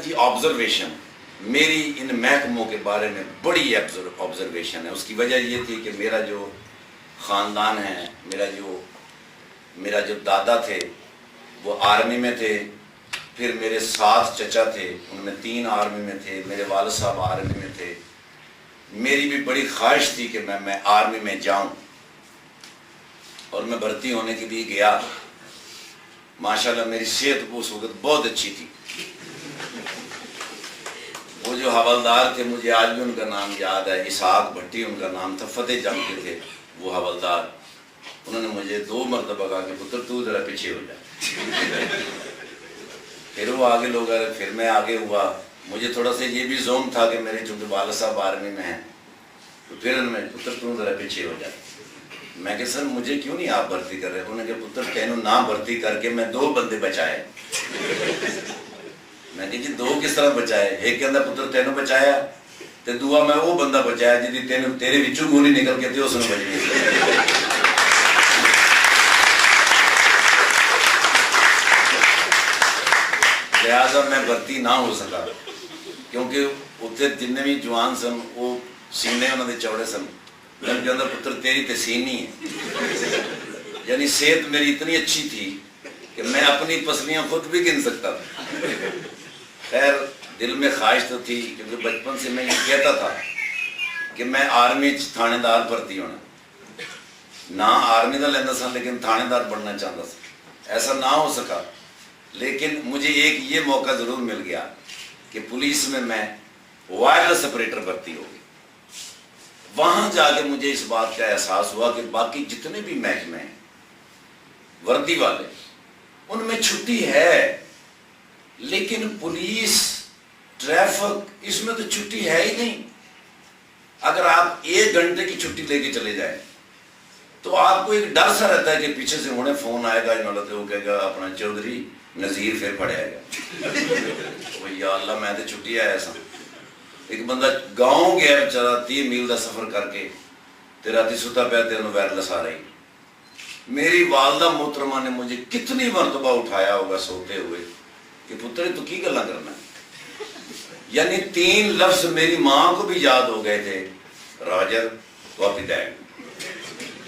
جی observation میری ان محکموں کے بارے میں بڑی آبزرویشن ہے. اس کی وجہ یہ تھی کہ میرا جو خاندان ہے، میرا جو دادا تھے وہ آرمی میں تھے، پھر میرے 7 چچا تھے، ان میں 3 آرمی میں تھے، میرے والد صاحب آرمی میں تھے. میری بھی بڑی خواہش تھی کہ میں آرمی میں جاؤں، اور میں بھرتی ہونے کے لیے گیا. ماشاءاللہ میری صحت اس وقت بہت اچھی تھی. وہ جو حوالدار تھے، مجھے آج بھی ان کا نام یاد ہے، اسحاق بھٹی ان کا نام تھا، فتح جنگ کے تھے وہ حوالدار. انہوں نے مجھے 2 مرتبہ کہا کہ پتر تو ذرا پیچھے ہو جا. پھر وہ آگے لوگ آئے، پھر میں آگے ہوا. مجھے تھوڑا سا یہ بھی زوم تھا کہ میرے چونکہ والد صاحب آرمی میں ہیں، تو پھر انہوں نے پتر تو ذرا پیچھے ہو جا. میں کہ سر مجھے کیوں نہیں آپ بھرتی کر رہے؟ انہوں نے کہا پتر تینوں نہ بھرتی کر کے میں 2 بندے بچائے. میں کہ جی 2 کس طرح بچائے؟ ایک کہندا پتر تینوں بچایا تے دوسرا میں وہ بندہ بچایا جی تیرے وچوں گولی نکل کے تے اس نے بچی. لہٰذا میں بھرتی نہ ہو سکا، کیونکہ اتنے جن بھی جوان سن وہ سینے انہوں نے چوڑے سن. میں کہندا پتر تیری تے سینی ہے. یعنی صحت میری اتنی اچھی تھی کہ میں اپنی پسلیاں خود بھی گن سکتا تھا. خیر دل میں خواہش تو تھی، کیونکہ بچپن سے میں یہ کہتا تھا کہ میں آرمی تھانے دار بھرتی ہونا. نہ آرمی کا لینا سا لیکن تھانے دار بننا چاہتا تھا. ایسا نہ ہو سکا، لیکن مجھے ایک یہ موقع ضرور مل گیا کہ پولیس میں وائرلیس آپریٹر بھرتی ہو گئی. وہاں جا کے مجھے اس بات کا احساس ہوا کہ باقی جتنے بھی محکمے ہیں وردی والے، ان میں چھٹی ہے، لیکن پولیس ٹریفک اس میں تو چھٹی ہے ہی نہیں. اگر آپ 1 گھنٹے کی چھٹی لے کے چلے جائیں تو آپ کو ایک ڈر سا رہتا ہے کہ پیچھے سے انہیں فون آئے گا، وہ کہے گا اپنا چودھری نذیر پھر پڑے آئے گا. یا اللہ میں تو چھٹی آیا سا. ایک بندہ گاؤں گیا بیچارہ 30 میل کا سفر کر کے، تے راتی ستا پیا تے انہوں وائرلیس آ رہی. میری والدہ محترمہ نے مجھے کتنی مرتبہ اٹھایا ہوگا سوتے ہوئے کہ پتر تو کی گلا کرنا ہے. یعنی 3 لفظ میری ماں کو بھی یاد ہو گئے تھے، راجر کاپی ڈیڈ.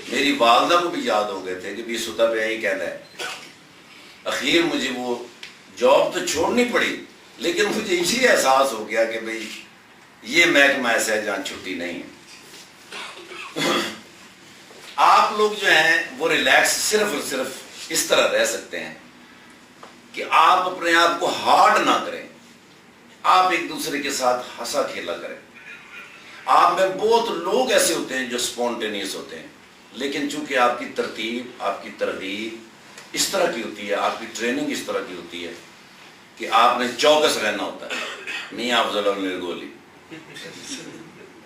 میری والدہ کو بھی یاد ہو گئے تھے کہ بھی ستا پہ یہی کہنا ہے. اخیر مجھے وہ جاب تو چھوڑنی پڑی، لیکن مجھے اسی احساس ہو گیا کہ بھئی یہ محکمہ ایسا ہے جہاں چھٹی نہیں ہے. آپ لوگ جو ہیں وہ ریلیکس صرف اور صرف اس طرح رہ سکتے ہیں کہ آپ اپنے آپ کو ہارڈ نہ کریں. آپ ایک دوسرے کے ساتھ ہنسا کھیلا کریں. آپ میں بہت لوگ ایسے ہوتے ہیں جو سپونٹینیس ہوتے ہیں، لیکن چونکہ آپ کی ترتیب، آپ کی ترغیب اس طرح کی ہوتی ہے، آپ کی ٹریننگ اس طرح کی ہوتی ہے کہ آپ نے چوکس رہنا ہوتا ہے. میاں افضل النرگولی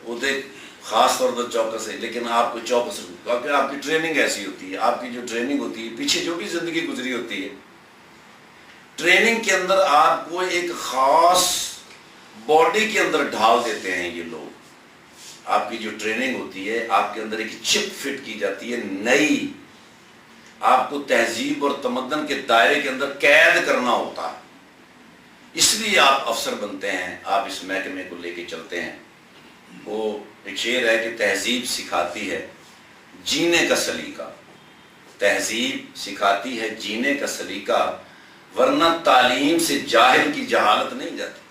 وہ دیکھ خاص طور پر چوکس ہے، لیکن آپ کو چوکس کیونکہ آپ کی ٹریننگ ایسی ہوتی ہے. آپ کی جو ٹریننگ ہوتی ہے، پیچھے جو بھی زندگی گزری ہوتی ہے، ٹریننگ کے اندر آپ کو ایک خاص باڈی کے اندر ڈھال دیتے ہیں یہ لوگ. آپ کی جو ٹریننگ ہوتی ہے، آپ کے اندر ایک چپ فٹ کی جاتی ہے نئی. آپ کو تہذیب اور تمدن کے دائرے کے اندر قید کرنا ہوتا ہے. اس لیے آپ افسر بنتے ہیں، آپ اس محکمے کو لے کے چلتے ہیں. وہ ایک شعر ہے کہ تہذیب سکھاتی ہے جینے کا سلیقہ. تہذیب سکھاتی ہے جینے کا سلیقہ، ورنہ تعلیم سے جاہل کی جہالت نہیں جاتی.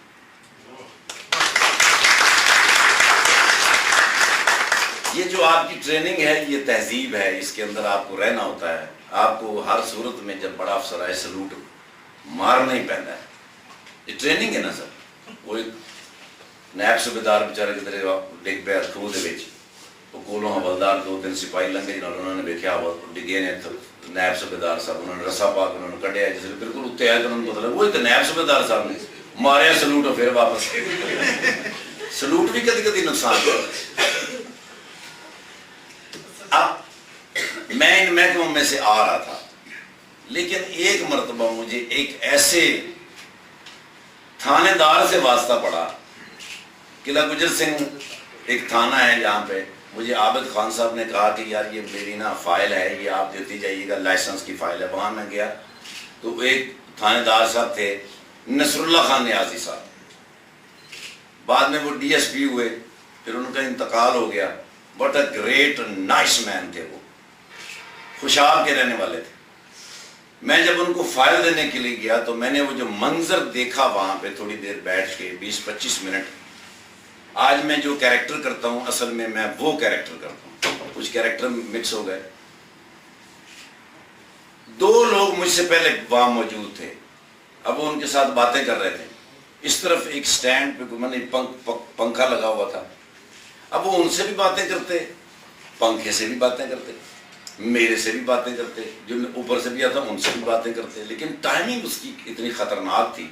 یہ جو آپ کی ٹریننگ ہے یہ تہذیب ہے، اس کے اندر آپ کو رہنا ہوتا ہے. آپ کو ہر صورت میں جب بڑا افسر آئے سلوٹ مارنا ہی پہنتا ہے. یہ ٹریننگ ہے نا سر. وہ ایک نیب صوبیدار بیچارے کی طرح ڈگ پیا کھو دے وچ، وہ کولوں حوالدار 2-3 سپاہی لنگے جنہوں انہوں نے دیکھا ڈگے نے نیب صوبیدار صاحب، انہوں نے رسا پا کے انہوں نے کڈیا. جس بالکل اتنے آئے تو انہوں نے پتا لگا وہی تو نیب صوبیدار صاحب نے ماریا سلوٹ اور پھر واپس. سلوٹ بھی کدی کدی نقصان کرتا. اب میں ان محکموں میں سے آ رہا تھا، لیکن ایک مرتبہ مجھے ایک ایسے تھانے دار سے واسطہ پڑا. قلعہ گجر سنگھ ایک تھانہ ہے جہاں پہ مجھے عابد خان صاحب نے کہا کہ یار یہ میری نا فائل ہے، یہ آپ دیتی جائیے گا، لائسنس کی فائل ہے. وہاں میں گیا تو ایک تھانے دار صاحب تھے، نصر اللہ خان نیازی صاحب، بعد میں وہ ڈی ایس پی ہوئے، پھر ان کا انتقال ہو گیا. بٹ اے گریٹ نائس مین تھے وہ، خوشاب کے رہنے والے تھے. میں جب ان کو فائل دینے کے لیے گیا تو میں نے وہ جو منظر دیکھا وہاں پہ تھوڑی دیر بیٹھ کے 20-25 منٹ، آج میں جو کیریکٹر کرتا ہوں اصل میں وہ کیریکٹر کرتا ہوں. کچھ کیریکٹر مکس ہو گئے. 2 لوگ مجھ سے پہلے وہاں موجود تھے، اب وہ ان کے ساتھ باتیں کر رہے تھے. اس طرف ایک سٹینڈ پہ میں نے پنکھا لگا ہوا تھا، اب وہ ان سے بھی باتیں کرتے، پنکھے سے بھی باتیں کرتے، میرے سے بھی باتیں کرتے، جو اوپر سے بھی آتا ان سے بھی باتیں کرتے. لیکن ٹائمنگ اس کی اتنی خطرناک تھی.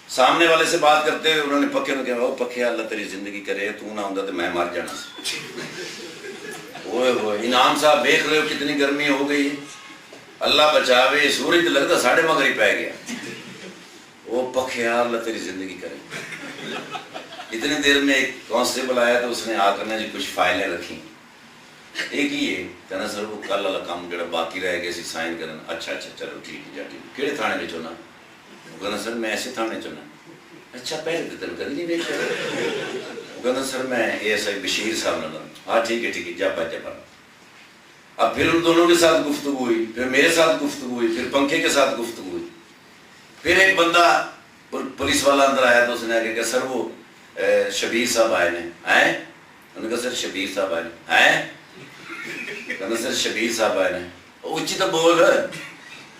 سامنے والے سے بات کرتے ہوئے انہوں نے پکے نے کہا، پکے اللہ تیری زندگی کرے، تو نہ ہوتا تو میں مر جانا. وہ انعام صاحب دیکھ رہے ہو کتنی گرمی ہو گئی، اللہ بچاوے، سورج تو لگتا 5:30 پہ گیا. وہ پکے اللہ تیری زندگی کرے. اتنی دیر میں ایک کانسٹیبل آیا تو اس نے آ کر نے کچھ فائلیں رکھی. ایک ہی ہے کہنا سر وہ کل والا کام جڑا باقی رہ گیا سی سائن کرنا. اچھا چلو ٹھیک ہے ٹھیک. کہڑے تھانے میں چونا؟ وہ کہنا سر میں ایسے تھانے چونا. اچھا پہلے تو تین کدی نہیں دیکھا. وہ کہنا سر میں ایس آئی بشیر صاحب نے. ہاں ٹھیک ہے جا پا. اب پھر ان دونوں کے ساتھ گفتگو ہوئی، پھر میرے ساتھ گفتگو ہوئی، پھر پنکھے کے ساتھ گفتگو ہوئی. پھر ایک بندہ پولیس والا اندر آیا تو اس نے آگے کہا سر وہ شبیر صاحب آئے نے. آئے؟ انہوں نے کہا سر شبیر صاحب آئے نے. آئے؟ کہنا سر شبیر صاحب آئے نے. اونچی تو بول،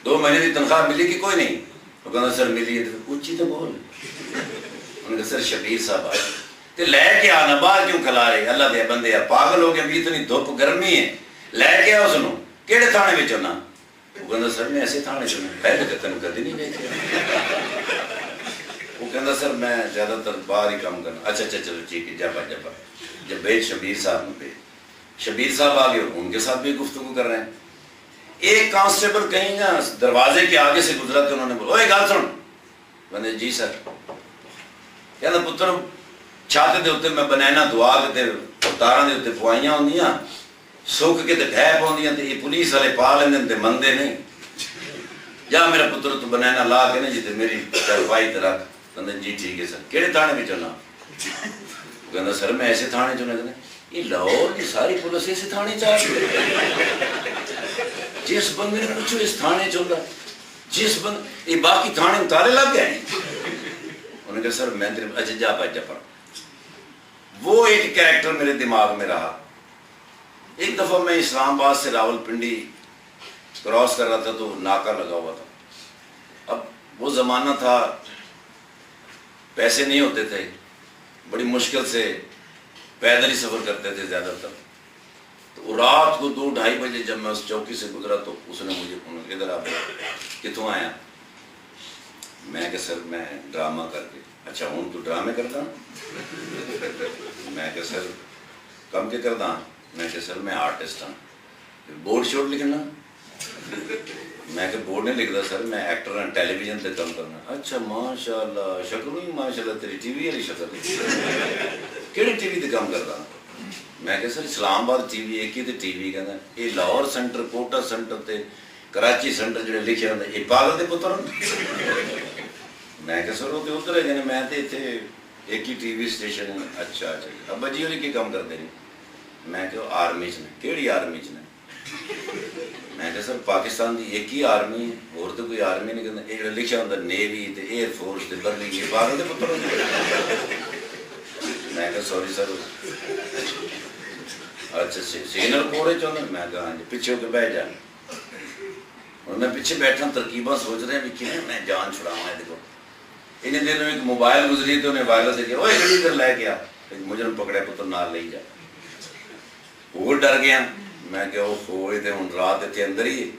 2 مہینے کی تنخواہ ملی کہ کوئی نہیں؟ وہ کہنا سر ملی ہے. اونچی تو بول. انہوں نے کہا سر شبیر صاحب آئے. تو لے کے آنا، باہر کیوں کھلا رہے؟ اللہ دیا بندے پاگل ہو گئے، ابھی اتنی دھوپ گرمی ہے، لے کے آؤ. سنو کہڑے تھانے میں چلنا؟ وہ کہنا سر میں ایسے تھانے چلنا. پہلے تو تین کدی نہیں دیکھا. وہ کہنا سر میں زیادہ تر باہر ہی کام کرنا. اچھا چلو ٹھیک ہے جا پا. جب بیچ شبیر صاحب نے بیچ، شبیر صاحب آگے ان کے ساتھ بھی گفتگو کر رہے ہیں. ایک کانسٹیبل کہیں نا دروازے کے آگے سے گزرا تو انہوں نے بولا اوے گل سن. میں نے جی سر. کہنا پتر چھت دے اتنے میں بنینا دعا کے تاراں دے اتنے پوائیاں ہوندیاں، سک کے ڈھہ پاؤندیاں تے یہ پولیس والے پا لیندے تے مندے نہیں. جا میرا پتر تو بنینا لا کے نا جی تے میری چرپائی تے رکھ. کہنا جی ٹھیک ہے سر. کہڑے تھانے میں چلنا؟ کہنا سر میں ایسے تھانے چلنا. کہنا یہ لاہور کی ساری پولیس ایسے تھانے چاہیے. جس بندے نے پوچھو اس تھانے چلتا، جس بندے یہ باقی تھانے تالے لگ گئے. انہوں نے کہا سر میں تیرے. اچھا جا پڑ. وہ ایک کیریکٹر میرے دماغ میں رہا. ایک دفعہ میں اسلام آباد سے راول پنڈی کراس کر رہا تھا تو ناکا لگا ہوا تھا. اب وہ زمانہ تھا پیسے نہیں ہوتے تھے، بڑی مشکل سے پیدل ہی سفر کرتے تھے زیادہ تر. تو رات کو 2-2:30 بجے جب میں اس چوکی سے گزرا تو اس نے مجھے ادھر آپ کتوں آیا؟ میں کہ سر میں ڈرامہ کر کے. اچھا ہوں تو ڈرامے کرتا؟ میں کہ سر کم کے کرتا؟ میں کہ سر میں آرٹسٹ ہوں. بورڈ شورڈ لکھنا؟ میں کہ بورڈ نہیں لکھتا سر، میں ایکٹر ہوں، ٹیلی ویژن سے کم کرنا. اچھا ماشاء اللہ، شکل ہوئی ماشاء اللہ تیری ٹی وی والی شکل. کہڑی ٹی وی سے کم کرتا؟ میں کہ سر اسلام آباد ٹی وی ایک ہی ٹی وی. کہنا یہ لاہور سینٹر، کوٹا سینٹر تے کراچی سینٹر جڑے لکھے ہوتے یہ پاگل دے پتر. میں کہ سر وہ تو ادھر ہے جانے، میں تو اتنے ایک ہی ٹی وی اسٹیشن ہے. اچھا ابا جی ہوئی کی کام کرتے ہیں؟ میں کہ آرمی چ نے. کہڑی آرمی چ نے؟ میں کہ سر پاکستان کی ایک ہی آرمی ہے، اور تو کوئی آرمی نہیں. کرنا یہ لکھا ہوتا نیوی تے ایئر فورس تے برلی، یہ پاگل دے پتر. میں کہ سوری سر. اچھا سگنل کوڑے چاہتے؟ میں کہا ہاں جی. پیچھے ہو کے بیٹھ جا. اور میں پیچھے بیٹھا ترکیباں سوچ رہے ہیں بھی کیوں میں جان چھڑاواں. دیکھو انہیں دن میں ایک موبائل گزری تو انہیں وائرل سے کیا وہ گڑی ادھر لے کے آ، مجرم پکڑے پتر نال لے جا. وہ ڈر گیا. میں کہ وہ ہوئے تھے ہوں رات اتنے اندر ہی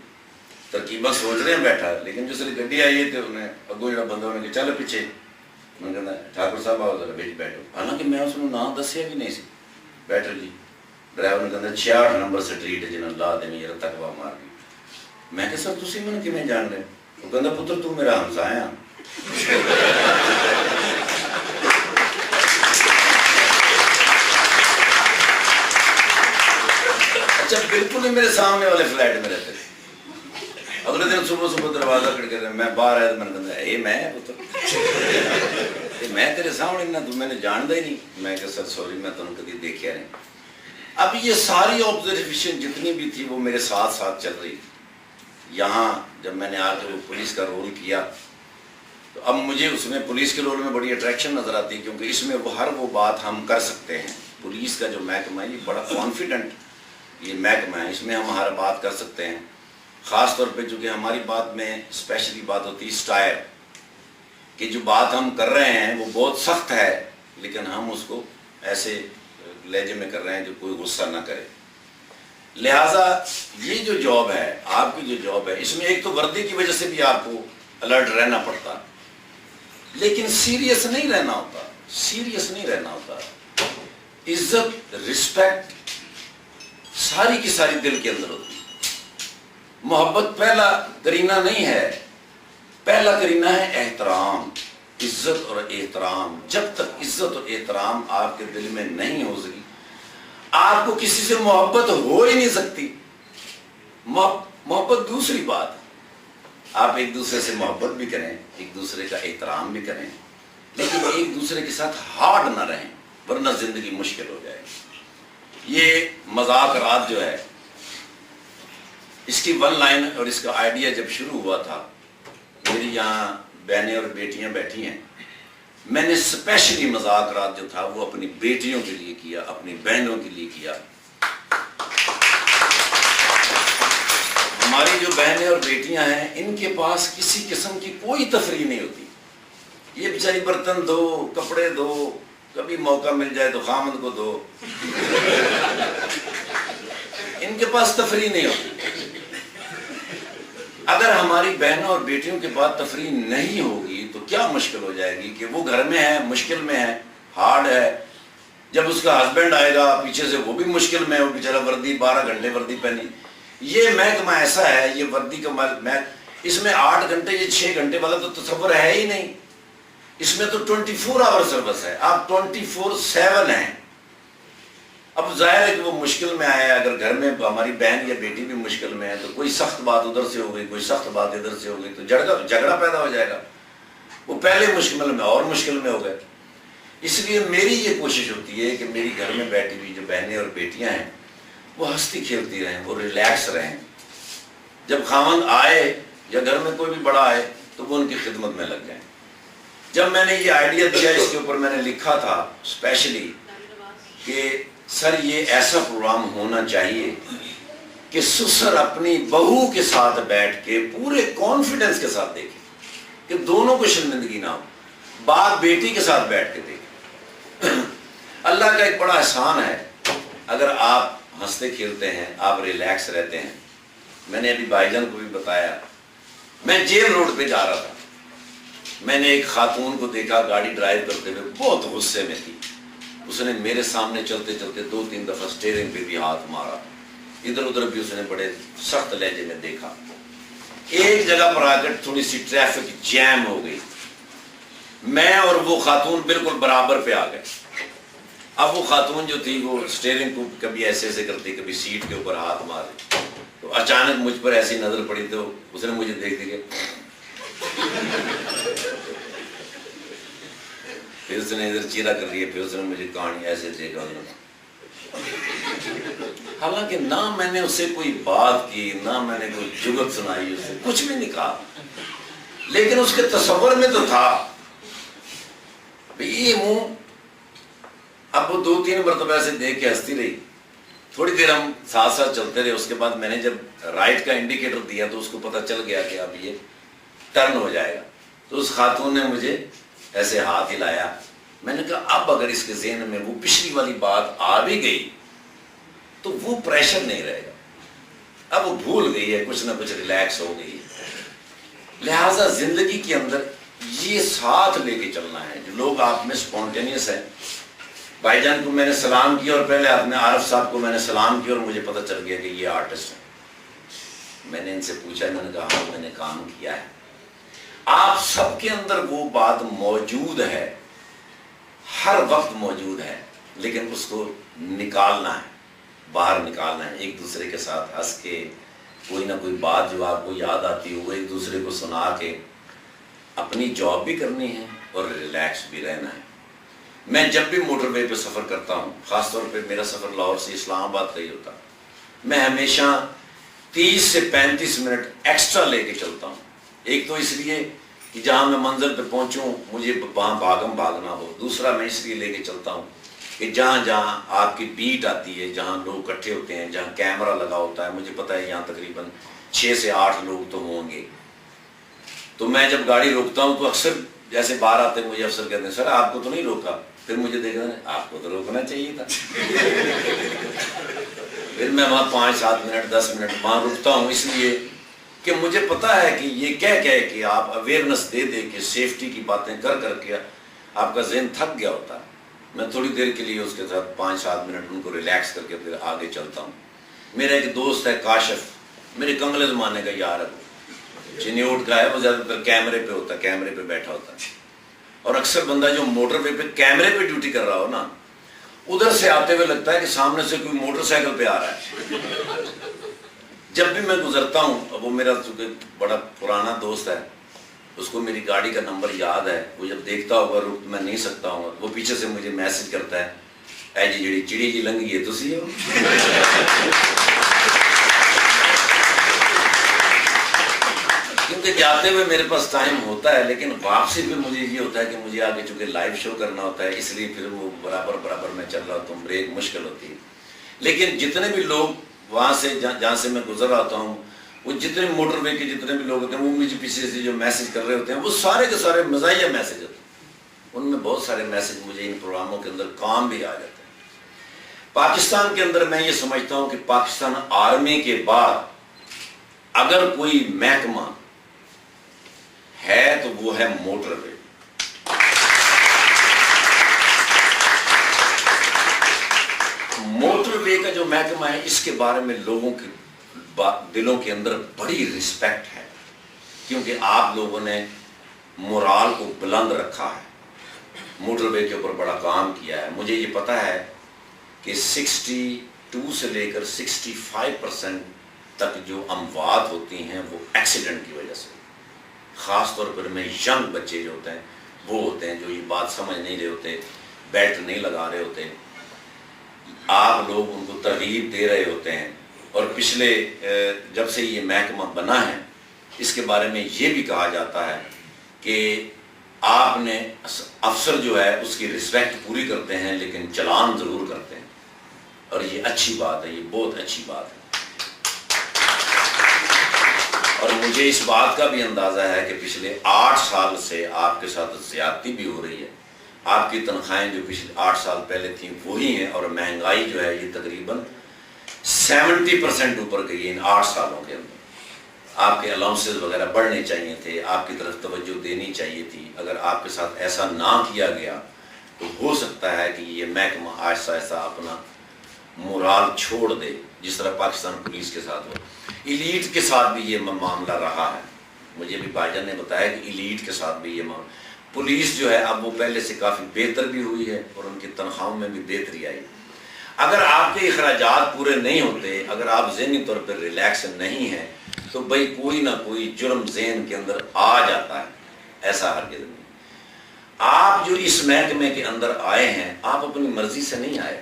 ترکیباں سوچ رہے ہیں بیٹھا. لیکن جس لیے گڈی آئی ہے تو انہیں اگوں جڑا بندہ انہیں کہ چلو پیچھے. میں کہنا ٹھاکر صاحب آؤ ذرا بچ بیٹھو. حالانکہ میں اس نے نام دسیا بھی نہیں سی. بیٹھو جی. ڈرائیور نے کہنا 66 نمبر سٹریٹ جنہوں لا دیں میرا تکوا مار گئی. میں کہ سر تسی میں کیویں جان رہے؟ وہ کہنا پتر تو میرا ہمسایا. اچھا بالکل ہی میرے سامنے والے فلیٹ میں رہتے تھے. اگلے دن جب صبح صبح دروازہ کھڑکے میں باہر آیا تو میں نے کہا اے میں پتر میں تیرے سامنے نہ تو میں نے جاندا ہی نہیں. میں کہ سر سوری میں تمہیں کبھی دیکھا نہیں. اب یہ ساری آبزرویشن جتنی بھی تھی وہ میرے ساتھ ساتھ چل رہی تھی. یہاں جب میں نے آ کے وہ پولیس کا رول کیا تو اب مجھے اس میں پولیس کے رول میں بڑی اٹریکشن نظر آتی ہے کیونکہ اس میں وہ بات ہم کر سکتے ہیں. پولیس کا جو محکمہ ہے یہ بڑا کانفیڈنٹ یہ محکمہ ہے, اس میں ہم ہر بات کر سکتے ہیں. خاص طور پہ چونکہ ہماری بات میں اسپیشلی بات ہوتی ہے اسٹائل کہ جو بات ہم کر رہے ہیں وہ بہت سخت ہے لیکن ہم اس کو ایسے لہجے میں کر رہے ہیں کہ کوئی غصہ نہ کرے. لہٰذا یہ جو جاب ہے آپ کی جو جاب ہے اس میں ایک تو وردی کی وجہ سے بھی آپ کو الرٹ رہنا پڑتا لیکن سیریس نہیں رہنا ہوتا. سیریس نہیں رہنا ہوتا. عزت رسپیکٹ ساری کی ساری دل کے اندر ہوتی. محبت پہلا کرینہ نہیں ہے, پہلا کرینہ ہے احترام, عزت اور احترام. جب تک عزت اور احترام آپ کے دل میں نہیں ہو سکی آپ کو کسی سے محبت ہو ہی نہیں سکتی. محبت دوسری بات, آپ ایک دوسرے سے محبت بھی کریں, ایک دوسرے کا احترام بھی کریں, لیکن ایک دوسرے کے ساتھ ہارڈ نہ رہیں ورنہ زندگی مشکل ہو جائے. یہ مذاکرات جو ہے اس کی ون لائن اور اس کا آئیڈیا جب شروع ہوا تھا, میری یہاں بہنیں اور بیٹیاں بیٹھی ہیں, میں نے اسپیشلی مذاکرات جو تھا وہ اپنی بیٹیوں کے لیے کیا, اپنی بہنوں کے لیے کیا. ہماری جو بہنیں اور بیٹیاں ہیں ان کے پاس کسی قسم کی کوئی تفریح نہیں ہوتی. یہ بیچاری برتن دھو, کپڑے دھو, کبھی موقع مل جائے تو خامد کو دو, ان کے پاس تفریح نہیں ہوتی. اگر ہماری بہنوں اور بیٹیوں کے پاس تفریح نہیں ہوگی تو کیا مشکل ہو جائے گی کہ وہ گھر میں ہے, مشکل میں ہے, ہارڈ ہے. جب اس کا ہسبینڈ آئے گا پیچھے سے وہ بھی مشکل میں, وہ بیچارہ وردی 12 گھنٹے وردی پہنی. یہ محکمہ ایسا ہے, یہ وردی کا اس میں 8 گھنٹے یا 6 گھنٹے والا تو تصور ہے ہی نہیں. اس میں تو 24 آور سروس ہے, آپ 24/7 ہیں. اب ظاہر ہے کہ وہ مشکل میں آیا, اگر گھر میں ہماری بہن یا بیٹی بھی مشکل میں ہے تو کوئی سخت بات ادھر سے ہو گئی, کوئی سخت بات ادھر سے ہو گئی تو جھگڑا پیدا ہو جائے گا. وہ پہلے مشکل میں اور مشکل میں ہو گئے. اس لیے میری یہ کوشش ہوتی ہے کہ میری گھر میں بیٹھی ہوئی جو بہنیں اور بیٹیاں ہیں وہ ہنستی کھیلتی رہیں, وہ ریلیکس رہیں. جب خاوند آئے یا گھر میں کوئی بھی بڑا آئے تو وہ ان کی خدمت میں لگ جائیں. جب میں نے یہ آئیڈیا دیا اس کے اوپر میں نے لکھا تھا اسپیشلی کہ سر یہ ایسا پروگرام ہونا چاہیے کہ سسر اپنی بہو کے ساتھ بیٹھ کے پورے کانفیڈنس کے ساتھ دیکھیں کہ دونوں کو شرمندگی نہ ہو, باپ بیٹی کے ساتھ بیٹھ کے دیکھیں. اللہ کا ایک بڑا احسان ہے اگر آپ ہنستے کھیلتے ہیں, آپ ریلیکس رہتے ہیں. میں نے ابھی بھائی جان کو بھی بتایا, میں جیل روڈ پہ جا رہا تھا, میں نے ایک خاتون کو دیکھا گاڑی ڈرائیو کرتے ہوئے بہت غصے میں تھی. اس نے میرے سامنے چلتے چلتے 2-3 دفعہ اسٹیئرنگ پہ بھی ہاتھ مارا, ادھر ادھر بھی اس نے بڑے سخت لہجے میں دیکھا. ایک جگہ پر آ کر تھوڑی سی ٹریفک جیم ہو گئی, میں اور وہ خاتون بالکل برابر پہ آ گئے. اب وہ خاتون جو تھی وہ اسٹیئرنگ کو کبھی ایسے ایسے کرتی, کبھی سیٹ کے اوپر ہاتھ مارے, تو اچانک مجھ پر ایسی نظر پڑی تو اس نے مجھے دیکھ دیا, پھر اس نے ادھر چیرا کر لیا, پھر اس نے مجھے کہانی ایسے دیکھا. حالانکہ نہ میں نے اس سے کوئی بات کی, نہ میں نے کوئی جگت سنائی, اس سے کچھ بھی نہیں کہا, لیکن اس کے تصور میں تو تھا یہ منہ. اب وہ 2-3 مرتبہ ایسے دیکھ کے ہنستی رہی. تھوڑی دیر ہم ساتھ ساتھ چلتے رہے. اس کے بعد میں نے جب رائٹ کا انڈیکیٹر دیا تو اس کو پتہ چل گیا کہ اب یہ ٹرن ہو جائے گا. تو اس خاتون نے مجھے ایسے ہاتھ ہلایا. میں نے کہا اب اگر اس کے ذہن میں وہ پچھلی والی بات آ بھی گئی تو وہ پریشر نہیں رہے گا, اب وہ بھول گئی ہے, کچھ نہ کچھ ریلیکس ہو گئی ہے. لہٰذا زندگی کے اندر یہ ساتھ لے کے چلنا ہے. جو لوگ آپ میں سپونٹینیس ہیں, بھائی جان کو میں نے سلام کیا اور پہلے اپنے عارف صاحب کو میں نے سلام کیا اور مجھے پتہ چل گیا کہ یہ آرٹسٹ ہیں. میں نے ان سے پوچھا, میں نے کہا ہاں میں نے کام کیا ہے. آپ سب کے اندر وہ بات موجود ہے, ہر وقت موجود ہے, لیکن اس کو نکالنا ہے, باہر نکالنا ہے. ایک دوسرے کے ساتھ ہنس کے کوئی نہ کوئی بات جو آپ کو یاد آتی ہو وہ ایک دوسرے کو سنا کے اپنی جاب بھی کرنی ہے اور ریلیکس بھی رہنا ہے۔ میں جب بھی موٹر وے پہ سفر کرتا ہوں، خاص طور پہ میرا سفر لاہور سے اسلام آباد کا ہی ہوتا، میں ہمیشہ 30 سے 35 منٹ ایکسٹرا لے کے چلتا ہوں۔ ایک تو اس لیے کہ جہاں میں منزل پہ پہنچوں مجھے وہاں بھاگنا ہو، دوسرا میں اس لیے لے کے چلتا ہوں کہ جہاں جہاں آپ کی بیٹ آتی ہے، جہاں لوگ اکٹھے ہوتے ہیں، جہاں کیمرہ لگا ہوتا ہے، مجھے پتہ ہے یہاں تقریباً 6 سے 8 لوگ تو ہوں گے، تو میں جب گاڑی روکتا ہوں تو اکثر جیسے باہر آتے مجھے افسر کہتے ہیں سر آپ کو تو نہیں روکا، پھر مجھے دیکھا آپ کو تو روکنا چاہیے تھا۔ پھر میں وہاں 5-7 منٹ 10 منٹ وہاں رکتا ہوں، اس لیے کہ مجھے پتا ہے کہ یہ کہہ کہ آپ اویئرنس دے کے سیفٹی کی باتیں کر کے آپ کا ذہن تھک گیا ہوتا ہے۔ میں تھوڑی دیر کے لیے اس کے ساتھ 5-7 منٹ ان کو ریلیکس کر کے پھر آگے چلتا ہوں۔ میرا ایک دوست ہے کاشف، میرے کنگلے زمانے کا یار ہے، وہ چنیوٹ کا ہے، وہ زیادہ تر کیمرے پہ ہوتا ہے، کیمرے پہ بیٹھا ہوتا ہے، اور اکثر بندہ جو موٹر وے پہ کیمرے پہ ڈیوٹی کر رہا ہو نا، ادھر سے آتے ہوئے لگتا ہے کہ سامنے سے کوئی موٹر سائیکل پہ آ رہا ہے۔ جب بھی میں گزرتا ہوں، وہ میرا بڑا پرانا دوست ہے، اس کو میری گاڑی کا نمبر یاد ہے، وہ جب دیکھتا ہوگا رک میں نہیں سکتا ہوں، وہ پیچھے سے مجھے میسج کرتا ہے اے جی جڑی چڑی جی لنگھی ہے تسی ہو۔ کیونکہ جاتے ہوئے میرے پاس ٹائم ہوتا ہے، لیکن واپسی پہ مجھے یہ ہوتا ہے کہ مجھے آگے چونکہ لائیو شو کرنا ہوتا ہے، اس لیے پھر وہ برابر میں چل رہا ہوتا ہوں، بریک مشکل ہوتی ہے۔ لیکن جتنے بھی لوگ وہاں سے جہاں سے میں گزر رہا ہوں، وہ جتنے موٹر وے کے جتنے بھی لوگ ہوتے ہیں، وہ مجھے پیچھے سے جو میسج کر رہے ہوتے ہیں، وہ سارے کے سارے مزاحیہ میسج ہوتے ہیں۔ ان میں بہت سارے میسج مجھے ان پروگراموں کے اندر کام بھی آ جاتے ہیں۔ پاکستان کے اندر میں یہ سمجھتا ہوں کہ پاکستان آرمی کے بعد اگر کوئی محکمہ ہے تو وہ ہے موٹر وے۔ موٹر وے کا جو محکمہ ہے، اس کے بارے میں لوگوں کے دلوں کے اندر بڑی رسپیکٹ ہے، کیونکہ آپ لوگوں نے مورال کو بلند رکھا ہے، موٹر وے کے اوپر بڑا کام کیا ہے۔ مجھے یہ پتا ہے کہ 62 سے لے کر 65% تک جو اموات ہوتی ہیں وہ ایکسیڈنٹ کی وجہ سے، خاص طور پر میں ینگ بچے جو ہوتے ہیں وہ ہوتے ہیں جو یہ بات سمجھ نہیں رہے ہوتے، بیلٹ نہیں لگا رہے ہوتے، آپ لوگ ان کو ترغیب دے رہے ہوتے ہیں۔ اور پچھلے جب سے یہ محکمہ بنا ہے، اس کے بارے میں یہ بھی کہا جاتا ہے کہ آپ نے افسر جو ہے اس کی رسپیکٹ پوری کرتے ہیں لیکن چلان ضرور کرتے ہیں، اور یہ اچھی بات ہے، یہ بہت اچھی بات ہے۔ اور مجھے اس بات کا بھی اندازہ ہے کہ پچھلے 8 سال سے آپ کے ساتھ زیادتی بھی ہو رہی ہے، آپ کی تنخواہیں جو پچھلے 8 سال پہلے تھیں وہی ہیں، اور مہنگائی جو ہے یہ تقریباً 70% اوپر گئی ہے ان 8 سالوں کے اندر۔ آپ کے الاؤنسز وغیرہ بڑھنے چاہیے تھے، آپ کی طرف توجہ دینی چاہیے تھی۔ اگر آپ کے ساتھ ایسا نہ کیا گیا تو ہو سکتا ہے کہ یہ محکمہ آہستہ آہستہ اپنا مورال چھوڑ دے، جس طرح پاکستان پولیس کے ساتھ ہو۔ ایلیٹ کے ساتھ بھی یہ معاملہ رہا ہے، مجھے بھی بھائی جان نے بتایا کہ ایلیٹ کے ساتھ بھی یہ معاملہ، پولیس جو ہے اب وہ پہلے سے کافی بہتر بھی ہوئی ہے اور ان کی تنخواہوں میں بھی بہتری آئی۔ اگر آپ کے اخراجات پورے نہیں ہوتے، اگر آپ ذہنی طور پر ریلیکس نہیں ہیں، تو بھائی کوئی نہ کوئی جرم ذہن کے اندر آ جاتا ہے، ایسا ہرگز نہیں۔ آپ جو اس محکمے کے اندر آئے ہیں، آپ اپنی مرضی سے نہیں آئے،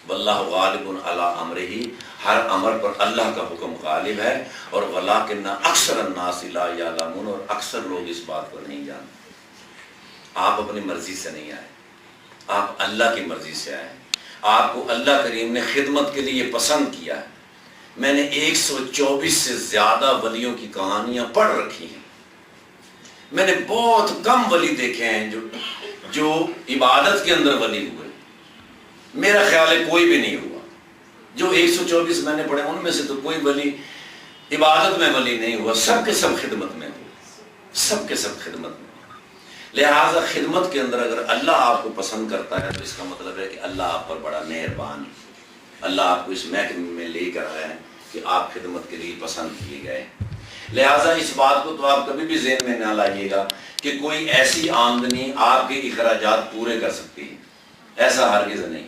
واللہ غالب علی امرہ، ہر امر پر اللہ کا حکم غالب ہے، اور ولکن اکثر الناس لا یعلمون، اور اکثر لوگ اس بات کو نہیں جانتے۔ آپ اپنی مرضی سے نہیں آئے، آپ اللہ کی مرضی سے آئے، آپ کو اللہ کریم نے خدمت کے لیے پسند کیا ہے۔ میں نے 124 سے زیادہ ولیوں کی کہانیاں پڑھ رکھی ہیں، میں نے بہت کم ولی دیکھے ہیں جو عبادت کے اندر ولی ہوئے، میرا خیال ہے کوئی بھی نہیں ہوا۔ جو 124 میں نے پڑھے ان میں سے تو کوئی ولی عبادت میں ولی نہیں ہوا، سب کے سب خدمت میں ہوئے، سب کے سب خدمت میں۔ لہٰذا خدمت کے اندر اگر اللہ آپ کو پسند کرتا ہے تو اس کا مطلب ہے کہ اللہ آپ پر بڑا مہربان ہے، اللہ آپ کو اس محکمے میں لے کر آئے ہیں کہ آپ خدمت کے لیے پسند کیے گئے۔ لہٰذا اس بات کو تو آپ کبھی بھی ذہن میں نہ لائیے گا کہ کوئی ایسی آمدنی آپ کے اخراجات پورے کر سکتی ہے، ایسا ہرگز نہیں۔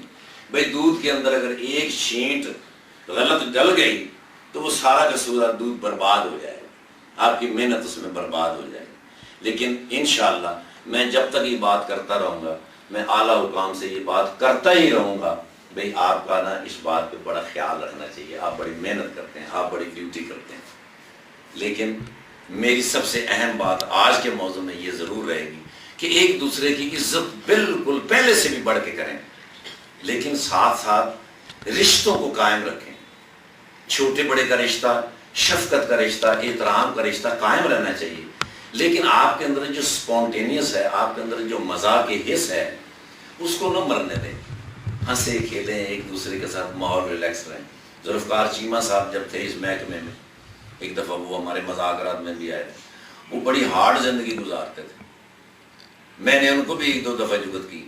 بھئی دودھ کے اندر اگر ایک چھینٹ غلط ڈل گئی تو وہ سارا کا سارا دودھ برباد ہو جائے گا، آپ کی محنت اس میں برباد ہو جائے گی۔ لیکن انشاءاللہ میں جب تک یہ بات کرتا رہوں گا، میں اعلیٰ حکام سے یہ بات کرتا ہی رہوں گا، بھئی آپ کا نا اس بات پہ بڑا خیال رکھنا چاہیے، آپ بڑی محنت کرتے ہیں، آپ بڑی ڈیوٹی کرتے ہیں۔ لیکن میری سب سے اہم بات آج کے موضوع میں یہ ضرور رہے گی کہ ایک دوسرے کی عزت بالکل پہلے سے بھی بڑھ کے کریں، لیکن ساتھ ساتھ رشتوں کو قائم رکھیں۔ چھوٹے بڑے کا رشتہ، شفقت کا رشتہ، احترام کا رشتہ قائم رہنا چاہیے، لیکن آپ کے اندر جو سپونٹینیس ہے، آپ کے اندر جو مزاح کے حص ہے، اس کو نہ مرنے دیں۔ ہنسے کھیلیں، ایک دوسرے کے ساتھ ماحول ریلیکس رہیں۔ ذوالفقار چیمہ صاحب جب تھے اس محکمے میں، ایک دفعہ وہ ہمارے مذاکرات میں بھی آئے تھے، وہ بڑی ہارڈ زندگی گزارتے تھے۔ میں نے ان کو بھی ایک دو دفعہ جگت کی،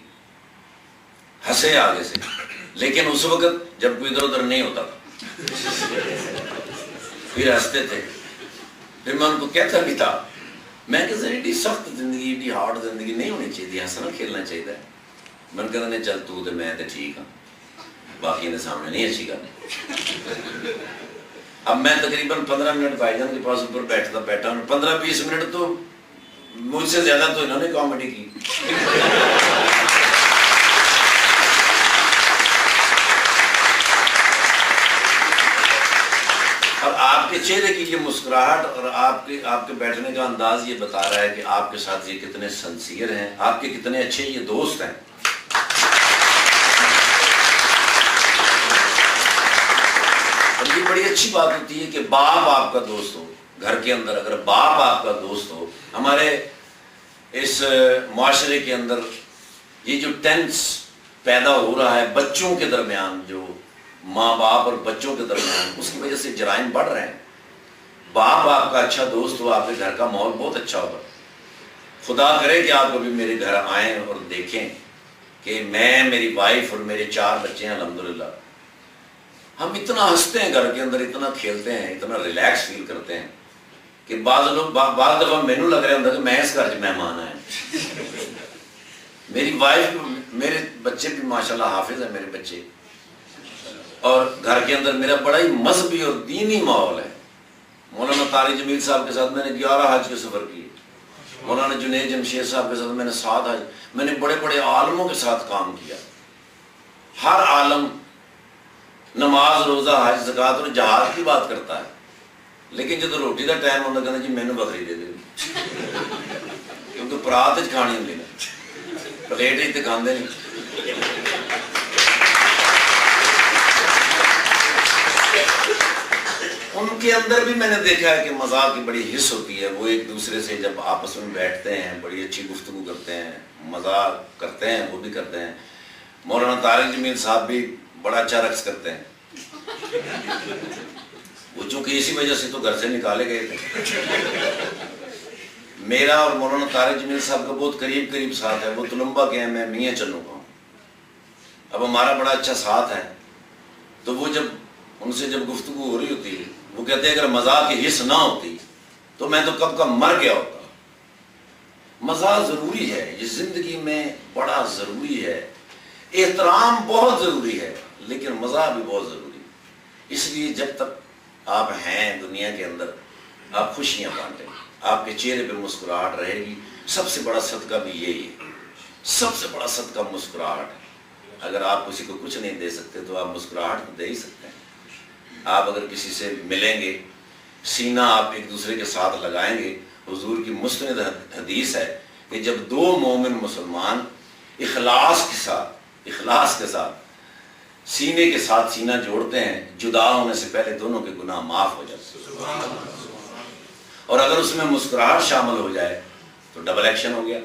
ہنسے آگے سے، لیکن اس وقت جب کوئی ادھر ادھر نہیں ہوتا تھا پھر ہنستے تھے۔ پھر میں ان کو کہتا بھی تھا، میں کہ ایڈی سخت زندگی، ایڈی ہارڈ زندگی نہیں ہونی چاہیے، ہنسنا کھیلنا چاہیے۔ میں نے کہا نہیں چل تو میں تو ٹھیک ہوں، باقی نے سامنے نہیں اچھی کرنی۔ اب میں تقریباً 15 منٹ بھائی جان کے پاس اوپر بیٹھا ہوں، 15-20 منٹ تو مجھ سے زیادہ تو انہوں نے کامیڈی کی۔ اور آپ کے چہرے کی یہ مسکراہٹ اور آپ کے بیٹھنے کا انداز یہ بتا رہا ہے کہ آپ کے ساتھ یہ کتنے سنسیئر ہیں، آپ کے کتنے اچھے یہ دوست ہیں۔ اور یہ بڑی اچھی بات ہوتی ہے کہ باپ آپ کا دوست ہو گھر کے اندر۔ اگر باپ آپ کا دوست ہو، ہمارے اس معاشرے کے اندر یہ جو ٹینس پیدا ہو رہا ہے بچوں کے درمیان، جو ماں باپ اور بچوں کے درمیان، اس کی وجہ سے جرائم بڑھ رہے ہیں۔ باپ آپ کا اچھا دوست ہو، آپ کے گھر کا ماحول بہت اچھا ہوگا۔ خدا کرے کہ آپ کبھی میرے گھر آئیں اور دیکھیں کہ میں، میری وائف اور میرے 4 بچے ہیں الحمدللہ، ہم اتنا ہنستے ہیں گھر کے اندر، اتنا کھیلتے ہیں، اتنا ریلیکس فیل کرتے ہیں کہ بعض دفعہ مینو لگ رہا ہوتا کہ میں اس گھر مہمان آئے۔ میری وائف، میرے بچے بھی ماشاءاللہ حافظ ہیں میرے بچے، اور گھر کے اندر میرا بڑا ہی مذہبی اور دینی ماحول ہے۔ مولانا طارق جمیل صاحب کے ساتھ میں نے 11 حج کے سفر کیے، مولانا جنید جمشید صاحب کے ساتھ میں نے 7 حج، میں نے بڑے بڑے عالموں کے ساتھ کام کیا۔ ہر عالم نماز، روزہ، حج، زکوٰۃ اور جہاد کی بات کرتا ہے، لیکن جب روٹی کا ٹائم ہوتا کہنا جی مینو بکری دے دے، کیونکہ پرات کھانی ہوں نا، پلیٹ ہی تو کھاندے نہیں۔ ان کے اندر بھی میں نے دیکھا ہے کہ مذاق کی بڑی حص ہوتی ہے، وہ ایک دوسرے سے جب آپس میں بیٹھتے ہیں بڑی اچھی گفتگو کرتے ہیں، مذاق کرتے ہیں، وہ بھی کرتے ہیں۔ مولانا طارق جمیل صاحب بھی بڑا اچھا رقص کرتے ہیں، وہ چونکہ اسی وجہ سے تو گھر سے نکالے گئے تھے۔ میرا اور مولانا طارق جمیل صاحب کا بہت قریب ساتھ ہے، وہ تلمبا کے ہیں، میں میاں چنو کا ہوں۔ اب ہمارا بڑا اچھا ساتھ ہے، تو وہ جب ان سے جب گفتگو ہو رہی ہوتی ہے، وہ کہتے ہیں اگر مزاح کی حص نہ ہوتی تو میں تو کب کا مر گیا ہوتا۔ مزاح ضروری ہے، یہ زندگی میں بڑا ضروری ہے، احترام بہت ضروری ہے، لیکن مزاح بھی بہت ضروری ہے۔ اس لیے جب تک آپ ہیں دنیا کے اندر، آپ خوشیاں بانٹیں، آپ کے چہرے پہ مسکراہٹ رہے گی۔ سب سے بڑا صدقہ بھی یہی ہے، سب سے بڑا صدقہ مسکراہٹ ہے۔ اگر آپ کسی کو کچھ نہیں دے سکتے تو آپ مسکراہٹ تو دے ہی سکتے ہیں۔ آپ اگر کسی سے ملیں گے، سینہ آپ ایک دوسرے کے ساتھ لگائیں گے، حضور کی مستند حدیث ہے کہ جب 2 مومن مسلمان اخلاص کے ساتھ سینے کے ساتھ سینہ جوڑتے ہیں، جدا ہونے سے پہلے دونوں کے گناہ معاف ہو جاتے ہیں۔ اور اگر اس میں مسکراہٹ شامل ہو جائے تو ڈبل ایکشن ہو گیا۔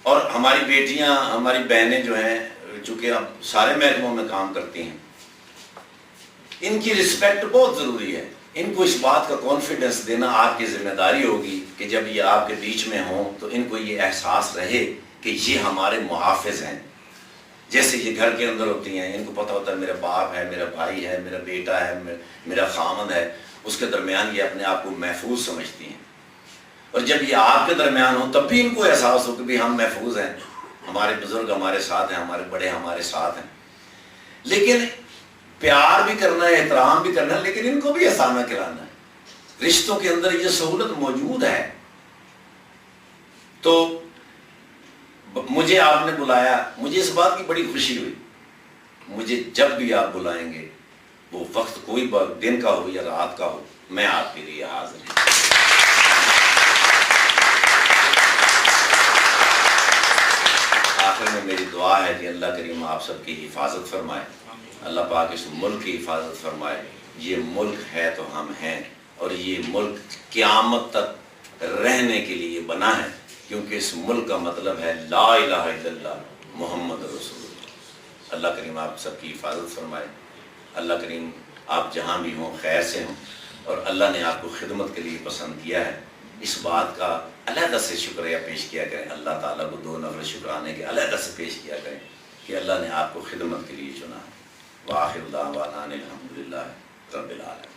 اور ہماری بیٹیاں، ہماری بہنیں جو ہیں، چونکہ اب سارے محکموں میں کام کرتی ہیں، ان کی رسپیکٹ بہت ضروری ہے۔ ان کو اس بات کا کانفیڈنس دینا آپ کی ذمہ داری ہوگی کہ جب یہ آپ کے بیچ میں ہوں تو ان کو یہ احساس رہے کہ یہ ہمارے محافظ ہیں۔ جیسے یہ گھر کے اندر ہوتی ہیں، ان کو پتہ ہوتا ہے میرا باپ ہے، میرا بھائی ہے، میرا بیٹا ہے، میرا خامند ہے، اس کے درمیان یہ اپنے آپ کو محفوظ سمجھتی ہیں۔ اور جب یہ آپ کے درمیان ہو تب بھی ان کو احساس ہو کہ بھی ہم محفوظ ہیں، ہمارے بزرگ ہمارے ساتھ ہیں، ہمارے بڑے ہمارے ساتھ ہیں۔ لیکن پیار بھی کرنا ہے، احترام بھی کرنا ہے، لیکن ان کو بھی آسانہ کرانا ہے۔ رشتوں کے اندر یہ سہولت موجود ہے۔ تو مجھے آپ نے بلایا، مجھے اس بات کی بڑی خوشی ہوئی۔ مجھے جب بھی آپ بلائیں گے، وہ وقت کوئی دن کا ہو یا رات کا ہو، میں آپ کے لیے حاضر ہوں۔ آخر میں میری دعا ہے کہ اللہ کریم آپ سب کی حفاظت فرمائے، اللہ پاک اس ملک کی حفاظت فرمائے۔ یہ ملک ہے تو ہم ہیں، اور یہ ملک قیامت تک رہنے کے لیے بنا ہے، کیونکہ اس ملک کا مطلب ہے لا الہ الا اللہ محمد رسول اللہ۔ اللہ کریم آپ سب کی حفاظت فرمائے، اللہ کریم آپ جہاں بھی ہوں خیر سے ہوں، اور اللہ نے آپ کو خدمت کے لیے پسند کیا ہے، اس بات کا علیحدہ سے شکریہ پیش کیا کریں۔ اللہ تعالیٰ کو 2 نفر شکرانے کے علیحدہ سے پیش کیا کریں کہ اللہ نے آپ کو خدمت کے لیے چنا ہے۔ وآخر دعوانا الحمدللہ رب العالمین۔